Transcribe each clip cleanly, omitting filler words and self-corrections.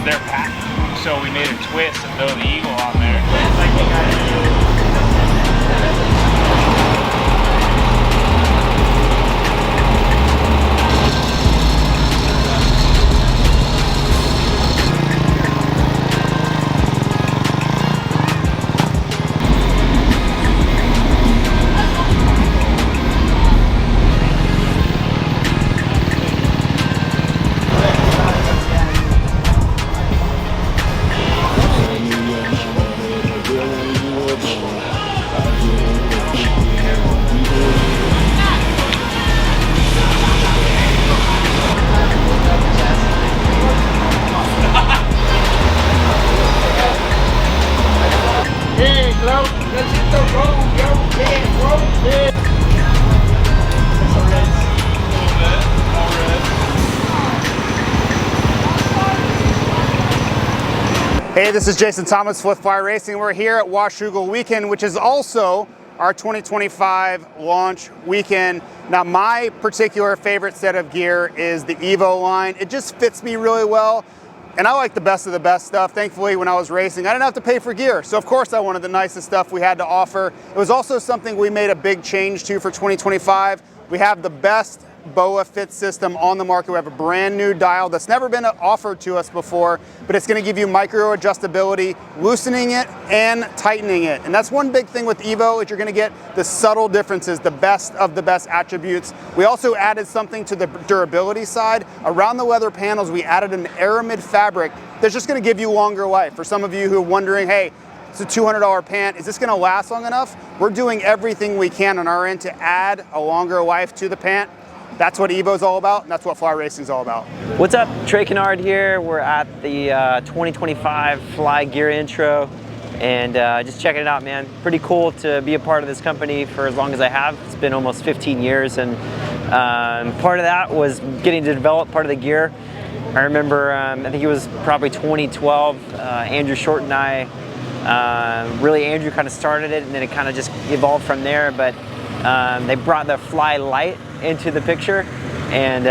their patent. So we made a twist and throw the eagle on there. Like you gotta do. Hey, this is Jason Thomas with Fly Racing. We're here at Washougal Weekend, which is also our 2025 launch weekend. Now, my particular favorite set of gear is the Evo line. It just fits me really well, and I like the best of the best stuff. Thankfully, when I was racing, I didn't have to pay for gear, so of course I wanted the nicest stuff we had to offer. It was also something we made a big change to for 2025. We have the best BOA fit system on the market. We have a brand new dial that's never been offered to us before, but it's going to give you micro adjustability, loosening it and tightening it. And that's one big thing with Evo, is you're going to get the subtle differences, the best of the best attributes. We also added something to the durability side. Around the leather panels, we added an aramid fabric that's just going to give you longer life. For some of you who are wondering, hey, it's a $200 pant, is this going to last long enough? We're doing everything we can on our end to add a longer life to the pant. That's what Evo's all about, and that's what Fly Racing's all about. What's up, Trey Kennard here. We're at the 2025 Fly Gear Intro, and just checking it out, man. Pretty cool to be a part of this company for as long as I have. It's been almost 15 years, and part of that was getting to develop part of the gear. I remember, I think it was probably 2012, Andrew Short and I, really Andrew kind of started it, and then it kind of just evolved from there, but they brought the Fly Light into the picture, and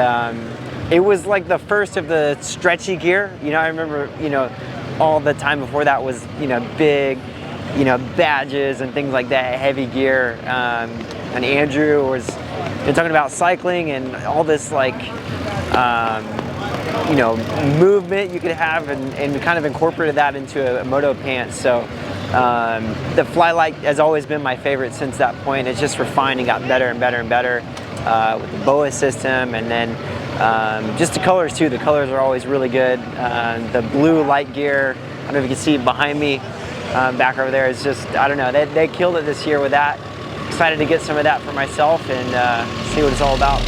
it was like the first of the stretchy gear. You know, I remember, you know, all the time before that was, you know, big, you know, badges and things like that, heavy gear. And Andrew was talking about cycling and all this, like, you know, movement you could have, and kind of incorporated that into a moto pant. So the Fly Light has always been my favorite since that point. It's just refined and got better and better and better with the BOA system, and then just the colors too. The colors are always really good. The blue light gear, I don't know if you can see behind me back over there, is just, I don't know, they killed it this year with that. Excited to get some of that for myself and see what it's all about.